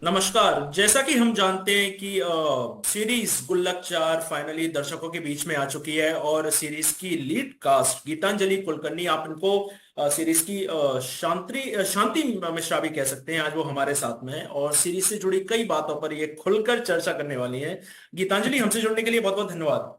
नमस्कार। जैसा कि हम जानते हैं कि सीरीज गुल्लक 4 फाइनली दर्शकों के बीच में आ चुकी है और सीरीज की लीड कास्ट गीतांजलि कुलकर्णी, आप इनको सीरीज की शांति मिश्रा भी कह सकते हैं। आज वो हमारे साथ में है और सीरीज से जुड़ी कई बातों पर ये खुलकर चर्चा करने वाली है। गीतांजलि, हमसे जुड़ने के लिए बहुत बहुत धन्यवाद।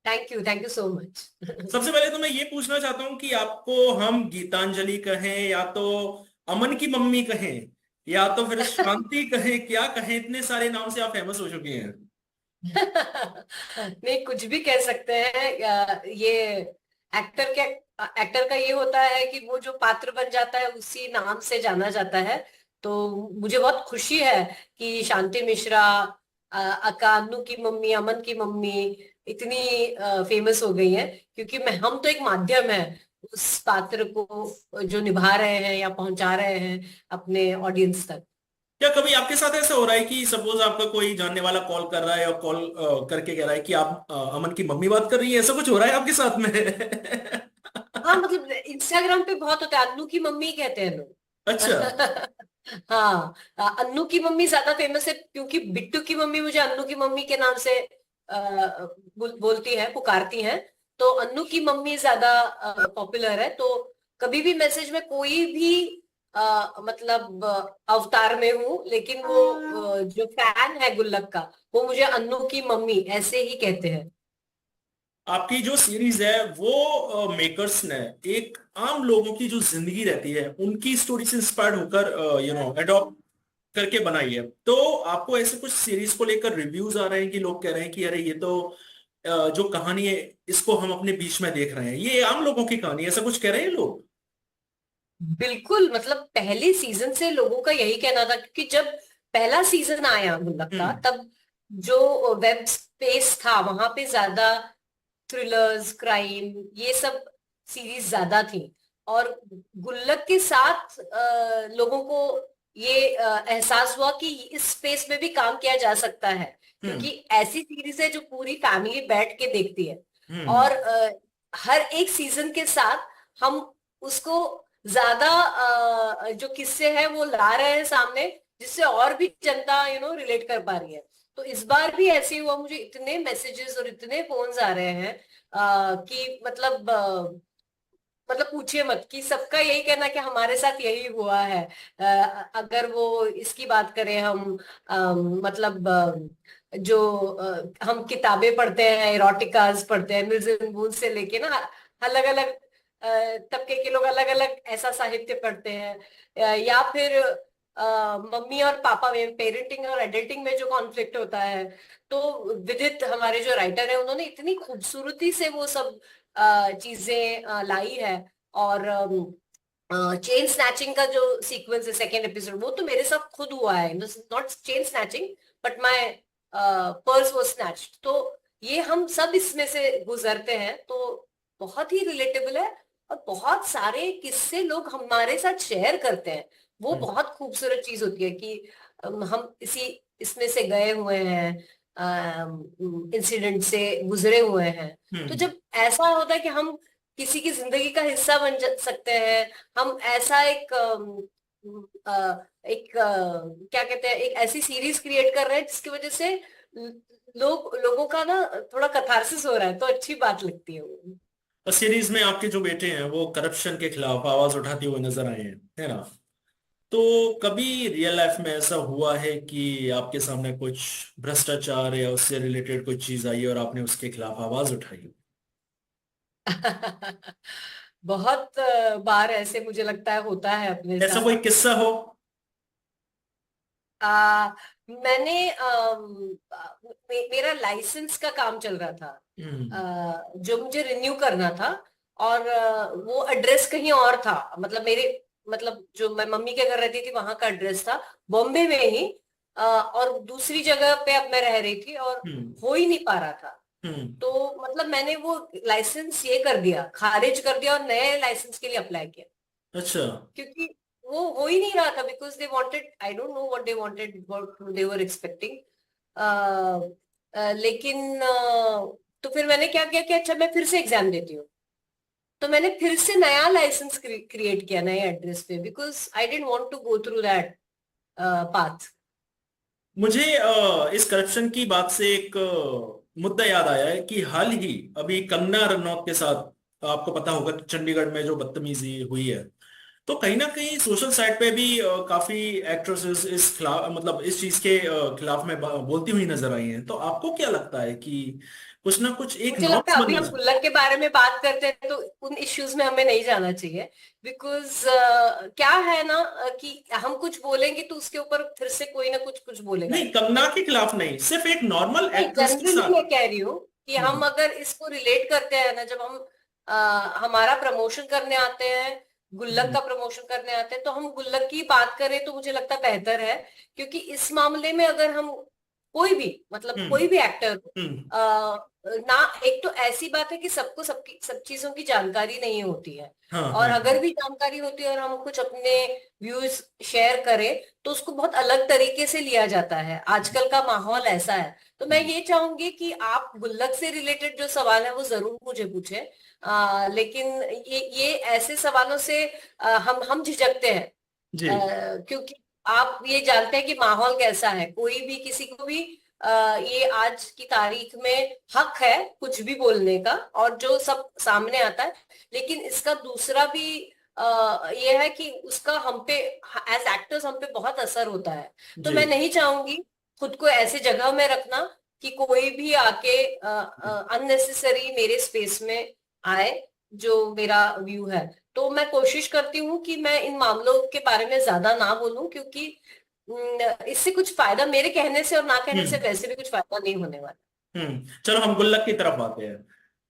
Thank you so much. सबसे पहले तो मैं ये पूछना चाहता हूँ कि आपको हम गीतांजलि कहें या तो अमन की मम्मी कहें या तो फिर शांति कहें, क्या कहें? इतने सारे नाम से आप फेमस हो चुकी हैं। नहीं, कुछ भी कह सकते हैं। ये एक्टर के एक्टर का ये होता है कि वो जो पात्र बन जाता है उसी नाम से जाना जाता है। तो मुझे बहुत खुशी है कि शांति मिश्रा, अका, अन्नू की मम्मी, अमन की मम्मी इतनी फेमस हो गई है, क्योंकि मैं हम तो एक माध्यम है उस पात्र को जो निभा रहे हैं या पहुंचा रहे हैं अपने ऑडियंस तक। क्या कभी आपके साथ ऐसा हो रहा है कि सपोज आपका कोई जानने वाला कॉल कर रहा है और कॉल करके कह रहा है कि आप अमन की मम्मी बात कर रही है? ऐसा कुछ हो रहा है आपके साथ में? हाँ, मतलब इंस्टाग्राम पे बहुत होता है, अन्नू की मम्मी कहते हैं लोग। अच्छा। हाँ, अन्नू की मम्मी ज्यादा फेमस है क्योंकि बिट्टू की मम्मी मुझे अन्नू की मम्मी के नाम से बोलती है, पुकारती हैं। तो अन्नू की मम्मी ज्यादा पॉपुलर है। तो कभी भी मैसेज में कोई भी मतलब अवतार में हूँ, लेकिन वो जो फैन है गुल्लक का, वो मुझे अन्नू की मम्मी ऐसे ही कहते हैं। आपकी जो सीरीज है वो मेकर्स ने एक आम लोगों की जो जिंदगी रहती है उनकी स्टोरी से इंस्पायर्ड होकर एडॉप्ट करके बनाई है। तो आपको ऐसे कुछ सीरीज को लेकर रिव्यूज आ रहे हैं कि लोग कह रहे हैं कि अरे ये तो जो कहानी है इसको हम अपने बीच में देख रहे हैं, ये आम लोगों की कहानी है, ऐसा कुछ कह रहे हैं लोग? बिल्कुल, मतलब पहले सीजन से लोगों का यही कहना था, क्योंकि जब पहला सीजन आया गुल्लक का, हम्म। तब जो वेब स्पेस था वहां पे ज्यादा थ्रिलर्स, क्राइम, ये सब सीरीज ज्यादा थी। और गुल्लक के साथ लोगों को ये एहसास हुआ कि इस स्पेस में भी काम किया जा सकता है, हम्म। क्योंकि ऐसी सीरीज है जो पूरी फैमिली बैठ के देखती है। हम्म। और हर एक सीजन के साथ हम उसको ज्यादा जो किस्से हैं वो ला रहे हैं सामने, जिससे और भी जनता रिलेट कर पा रही है। तो इस बार भी ऐसे ही हुआ, मुझे इतने मैसेजेस और इतने फोन्स आ रहे हैं कि मतलब पूछिए मत, कि सबका यही कहना कि हमारे साथ यही हुआ है। अगर वो इसकी बात करें हम, मतलब जो हम किताबें पढ़ते हैं, इरोटिकाज पढ़ते हैं, मिल्स बून से लेके ना, अलग अलग तबके के लोग अलग अलग ऐसा साहित्य पढ़ते हैं। या फिर मम्मी और पापा में, पेरेंटिंग और एडल्टिंग में जो कॉन्फ्लिक्ट होता है, तो विदित हमारे जो राइटर है उन्होंने इतनी खूबसूरती से वो सब चीजें लाई है। और चेन स्नैचिंग का जो सीक्वेंस है सेकेंड एपिसोड, वो तो मेरे साथ खुद हुआ है। Not chain snatching, but my purse was snatched. तो ये हम सब इसमें से गुजरते हैं, तो बहुत ही रिलेटेबल है। और बहुत सारे किस्से लोग हमारे साथ शेयर करते हैं। वो हम्म। बहुत खूबसूरत चीज होती है कि हम इसी इसमें से गए हुए हैं, इंसिडेंट से गुजरे हुए हैं। तो हम्म। जब ऐसा होता है कि हम किसी की जिंदगी का हिस्सा बन सकते हैं, हम ऐसा क्या कहते हैं, एक ऐसी सीरीज क्रिएट कर रहे हैं जिसकी वजह से लोगों का ना थोड़ा कथारसिस हो रहा है, तो अच्छी बात लगती है वो। और सीरीज में आपके जो बेटे हैं वो करप्शन के खिलाफ आवाज उठाते हुए नजर आए हैं, है ना? तो कभी रियल लाइफ में ऐसा हुआ है कि आपके सामने कुछ भ्रष्टाचार या उससे रिलेटेड कोई चीज आई और आपने उसके खिलाफ आवाज उठाई? बहुत बार ऐसे मुझे लगता है होता है अपने ऐसा साथ। कोई किस्सा हो? मैंने मेरा लाइसेंस का काम चल रहा था, हम्म। जो मुझे रिन्यू करना था। और वो एड्रेस कहीं और था, मतलब मेरे, मतलब जो मैं मम्मी के घर रहती थी वहां का एड्रेस था बॉम्बे में ही। और दूसरी जगह पे अब मैं रह रही थी और हम्म। हो ही नहीं पा रहा था। हम्म। तो मतलब मैंने वो लाइसेंस ये कर दिया, खारिज कर दिया, और नए लाइसेंस के लिए अप्लाई किया, अच्छा। क्योंकि वो हो ही नहीं रहा था। Because they wanted, I don't know what they wanted, what they were expecting. लेकिन तो फिर मैंने क्या किया कि अच्छा मैं फिर से एग्जाम देती हूँ। तो मैंने फिर से नया लाइसेंस क्रिएट किया नए एड्रेस पे, because I don't want to go through that path. मुझे इस करप्शन की बात से एक मुद्दा याद आया है कि हाल ही अभी कंगना रनौत के साथ आपको पता होगा कि चंडीगढ़ में जो बदतमीजी हुई है, तो कहीं ना कहीं सोशल साइट पे भी काफी एक्ट्रेसेस इस खिलाफ, मतलब इस चीज के खिलाफ में बोलती हुई नजर आई हैं। तो आपको क्या लगता है कि कुछ ना कुछ एक मुझे लगता नॉर्म्स है अभी बनना हम चाहिए? गुल्लक के बारे में बात करते हैं तो उन इश्यूज में हमें नहीं जाना चाहिए। बिकॉज क्या है ना, कि हम कुछ बोलेंगे तो उसके ऊपर फिर से कोई ना कुछ कुछ बोलेगा। नहीं, कंगना के खिलाफ नहीं, सिर्फ एक नॉर्मल नहीं, एक्ट्रेस के जनरली साथ। मैं कह रही हूँ कि हम हम्म। अगर इसको रिलेट करते हैं ना, जब हम हमारा प्रमोशन करने आते हैं, गुल्लक हम्म। का प्रमोशन करने आते हैं, तो हम गुल्लक की बात करें तो मुझे लगता है बेहतर है। क्योंकि इस मामले में अगर हम कोई भी, मतलब हम्म। कोई भी एक्टर हम्म। ना, एक तो ऐसी बात है कि सबको सबकी सब चीजों की जानकारी नहीं होती है। हाँ और हाँ अगर भी जानकारी होती है और हम कुछ अपने व्यूज शेयर करें तो उसको बहुत अलग तरीके से लिया जाता है। आजकल का माहौल ऐसा है। तो मैं ये चाहूंगी कि आप गुल्लक से रिलेटेड जो सवाल है वो जरूर मुझे पूछें। लेकिन ये ऐसे सवालों से हम झिझकते हैं। जी। क्योंकि आप ये जानते हैं कि माहौल कैसा है, कोई भी किसी को भी ये आज की तारीख में हक है कुछ भी बोलने का, और जो सब सामने आता है। लेकिन इसका दूसरा भी ये है कि उसका हम पे, एज एक्टर्स हम पे बहुत असर होता है। तो जी। मैं नहीं चाहूंगी खुद को ऐसे जगह में रखना कि कोई भी आके अननेसेसरी मेरे स्पेस में आए, जो मेरा व्यू है। तो मैं कोशिश करती हूँ कि मैं इन मामलों के बारे में ज्यादा ना बोलूं, क्योंकि इससे कुछ फायदा, मेरे कहने से और ना कहने से हम्म। वैसे भी कुछ फायदा नहीं होने वाला। चलो हम गुल्लक की तरफ आते हैं।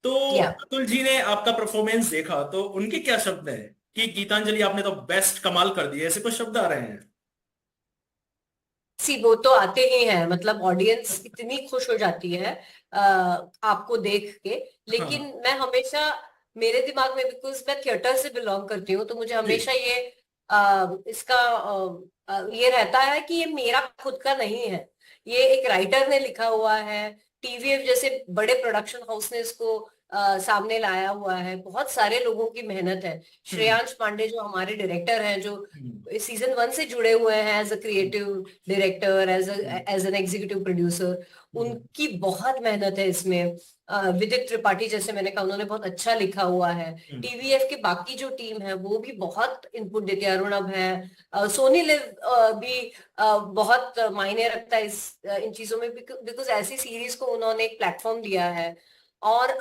तो या अतुल जी ने आपका परफॉर्मेंस देखा तो उनके क्या शब्द हैं कि गीतांजलि आपने तो बेस्ट कमाल कर दी, ऐसे कुछ शब्द आ रहे हैं? सी, वो तो आते ही हैं, मतलब ऑडियंस इतनी खुश हो जाती है आपको देख के। लेकिन हाँ। मैं हमेशा, मेरे दिमाग में, बिकॉज मैं थिएटर से बिलोंग करती हूँ, तो मुझे जी। हमेशा ये इसका ये रहता है कि ये मेरा खुद का नहीं है। ये एक राइटर ने लिखा हुआ है, टीवीएफ जैसे बड़े प्रोडक्शन हाउस ने इसको सामने लाया हुआ है, बहुत सारे लोगों की मेहनत है। हम्म। श्रेयांश पांडे जो हमारे डायरेक्टर हैं, जो हम्म। सीजन 1 से जुड़े हुए हैं as a creative director, hmm. As an executive producer, hmm. उनकी बहुत मेहनत है इसमें। विदित त्रिपाठी, जैसे मैंने कहा, उन्होंने बहुत अच्छा लिखा हुआ है। हम्म। टीवीएफ की बाकी जो टीम है वो भी बहुत इनपुट देती है। अरुणव है, सोनी लिव भी बहुत मायने रखता है इन चीजों में, बिकॉज ऐसी सीरीज को उन्होंने एक प्लेटफॉर्म दिया है। और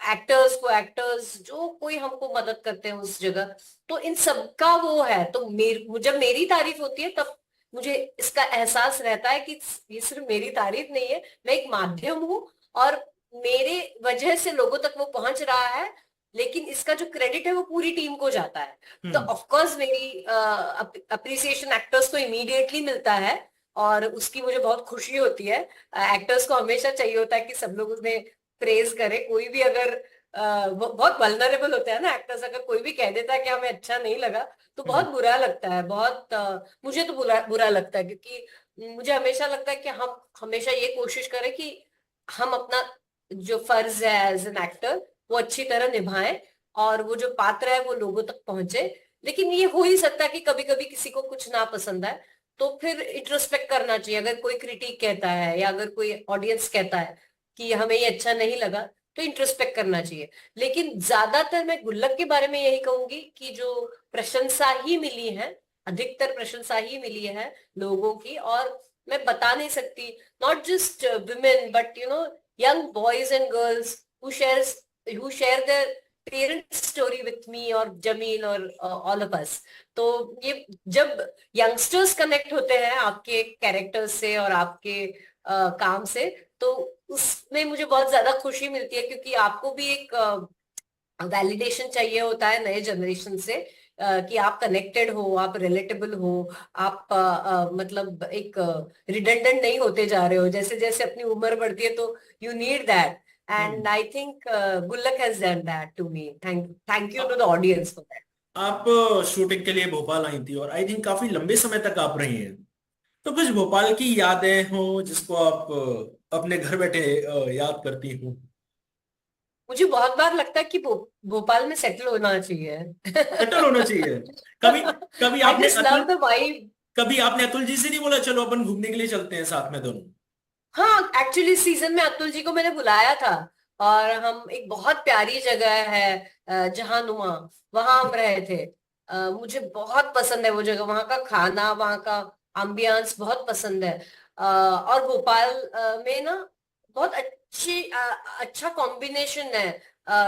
एक्टर्स जो कोई हमको मदद करते हैं उस जगह, तो इन सबका वो है। तो जब मेरी तारीफ होती है तब मुझे इसका एहसास रहता है कि ये सिर्फ मेरी तारीफ नहीं है, मैं एक माध्यम हूँ, और मेरे वजह से लोगों तक वो पहुंच रहा है। लेकिन इसका जो क्रेडिट है वो पूरी टीम को जाता है। तो हम्म। ऑफ कोर्स मेरी अप्रिसिएशन एक्टर्स को इमीडिएटली मिलता है, और उसकी मुझे बहुत खुशी होती है। एक्टर्स को हमेशा चाहिए होता है कि सब लोग उन्हें प्रेज करे। कोई भी अगर वो बहुत वल्नरेबल होते हैं ना एक्टर्स, अगर कोई भी कह देता है कि हमें अच्छा नहीं लगा तो बहुत हम्म। बुरा लगता है, बहुत मुझे तो बुरा बुरा लगता है। क्योंकि मुझे हमेशा लगता है कि हम हमेशा ये कोशिश करें कि हम अपना जो फर्ज है एज एन एक्टर वो अच्छी तरह निभाएं, और वो जो पात्र है वो लोगों तक पहुंचे। लेकिन ये हो ही सकता है कि कभी कभी किसी को कुछ ना पसंद आए, तो फिर इंट्रोस्पेक्ट करना चाहिए। अगर कोई क्रिटिक कहता है या अगर कोई ऑडियंस कहता है कि हमें ये अच्छा नहीं लगा, तो इंट्रोस्पेक्ट करना चाहिए। लेकिन ज्यादातर मैं गुल्लक के बारे में यही कहूंगी कि जो प्रशंसा ही मिली है, अधिकतर प्रशंसा ही मिली है लोगों की। और मैं बता नहीं सकती, not just women but young boys and girls who share their parents story with me और जमील और all of us। तो ये जब यंगस्टर्स कनेक्ट होते हैं आपके कैरेक्टर्स से और आपके काम से, तो उसमें मुझे बहुत ज्यादा खुशी मिलती है। क्योंकि आपको भी एक वैलिडेशन चाहिए होता है नए जनरेशन से, कि आप कनेक्टेड हो, आप रिलेटेबल हो, आप मतलब एक रिडंडेंट नहीं होते जा रहे हो। जैसे जैसे अपनी उम्र बढ़ती है तो you need that. And hmm. I think Gullak has done that to me. Thank you to the आप ऑडियंस फॉर दैट। आप शूटिंग के लिए भोपाल आई थी और आई थिंक काफी लंबे समय तक आप रही हैं। तो कुछ भोपाल की यादें हो जिसको आप अपने घर बैठे याद करती हो? मुझे बहुत बार लगता है कि भोपाल में सेटल होना चाहिए। सेटल होना चाहिए। कभी कभी आई आपने just Atul love the vibe. कभी आपने अतुल जी से नहीं बोला चलो अपन घूमने के लिए चलते हैं साथ में दोनों? हाँ, एक्चुअली सीजन में अतुल जी को मैंने बुलाया था, और हम एक बहुत प्यारी जगह है जहानुमा, वहां हम रहे थे। मुझे बहुत पसंद है वो जगह, वहां का खाना, वहां का एम्बियंस बहुत पसंद है। और भोपाल में ना बहुत अच्छा कॉम्बिनेशन है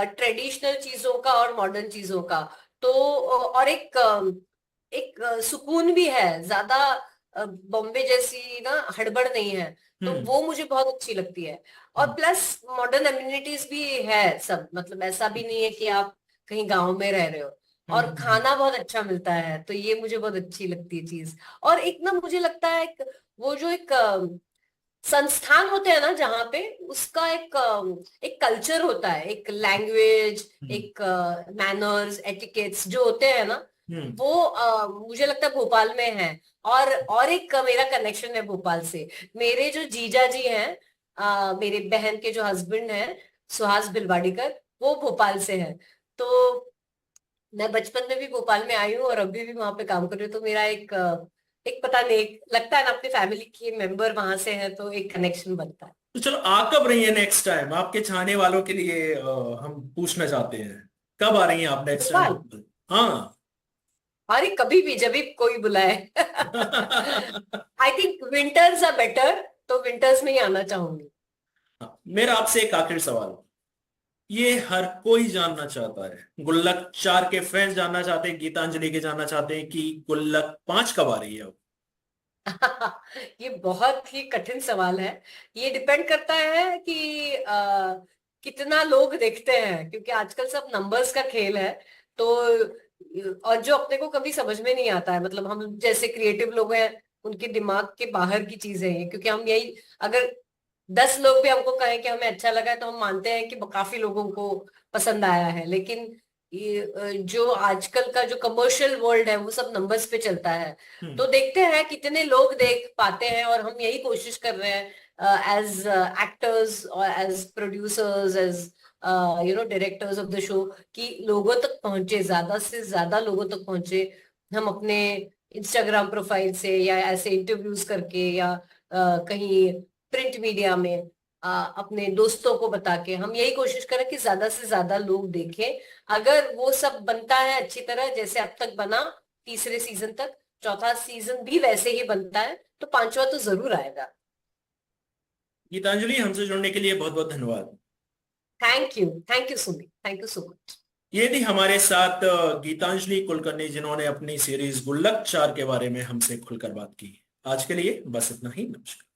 ट्रेडिशनल चीजों का और मॉडर्न चीजों का। तो और एक सुकून भी है ज्यादा। बॉम्बे जैसी ना हड़बड़ नहीं है, तो हम्म। वो मुझे बहुत अच्छी लगती है। और प्लस मॉडर्न एम्यूनिटीज भी है सब, मतलब ऐसा भी नहीं है कि आप कहीं गांव में रह रहे हो। हम्म। और खाना बहुत अच्छा मिलता है, तो ये मुझे बहुत अच्छी लगती है चीज। और एक ना मुझे लगता है वो जो एक संस्थान होते हैं ना जहाँ पे, उसका एक कल्चर होता है, एक लैंग्वेज, हम्म। एक मैनर्स एटिकेट्स जो होते हैं ना, हम्म। वो मुझे लगता है भोपाल में है। और एक मेरा कनेक्शन है भोपाल से। मेरे जो जीजा जी हैं, मेरे बहन के जो हस्बैंड हैं, सुहास भिलवाड़ीकर, वो भोपाल से हैं। तो मैं बचपन में भी भोपाल में आई हूँ और अभी भी वहां पे काम कर रही हूँ। तो मेरा एक पता नहीं, लगता है ना अपनी फैमिली के मेंबर वहां से है, तो एक कनेक्शन बनता है। तो चलो आ कब रही है नेक्स्ट टाइम? आपके चाहने वालों के लिए हम पूछना चाहते हैं, कब आ रही हैं आप नेक्स्ट भोपाल, टाइम? हाँ। अरे कभी भी जब भी कोई बुलाए। I think winters are better, तो विंटर्स में ही आना चाहूंगी। मेरा आपसे एक आखिरी सवाल, ये हर कोई जानना चाहता है, गुल्लक 4 के फैंस जानना चाहते हैं, गीतांजलि के जानना चाहते हैं कि गुल्लक 5 कब आ रही है अब? ये बहुत ही कठिन सवाल है। ये डिपेंड करता है कि कितना लोग देखते हैं, क्योंकि आजकल सब नंबर्स का खेल है। तो और जो अपने को कभी समझ में नहीं आता है, मतलब हम जैसे क्रिएटिव लोग हैं, उनके दिमाग के बाहर की चीजें हैं। क्योंकि हम यही, अगर 10 लोग भी हमको कहें कि हमें अच्छा लगा है, तो हम मानते हैं कि काफी लोगों को पसंद आया है। लेकिन ये जो आजकल का जो कमर्शियल वर्ल्ड है, वो सब नंबर्स पे चलता है। हम्म। तो देखते हैं कितने लोग देख पाते हैं, और हम यही कोशिश कर रहे हैं एज एक्टर्स और as producers, as directors of the show, कि लोगों तक पहुंचे, ज्यादा से ज्यादा लोगों तक पहुंचे। हम अपने इंस्टाग्राम प्रोफाइल से, या ऐसे इंटरव्यूज करके, या कहीं प्रिंट मीडिया में अपने दोस्तों को बता के, हम यही कोशिश करें कि ज्यादा से ज्यादा लोग देखें। अगर वो सब बनता है अच्छी तरह जैसे अब तक बना, तीसरे सीजन तक, चौथा सीजन भी वैसे ही बनता है, तो पांचवा तो जरूर आएगा। गीतांजलि, हमसे जुड़ने के लिए बहुत बहुत धन्यवाद। Thank you Sumit, thank you so much. ये थी हमारे साथ गीतांजलि कुलकर्णी, जिन्होंने अपनी सीरीज गुल्लक 4 के बारे में हमसे खुलकर बात की। आज के लिए बस इतना ही, नमस्कार।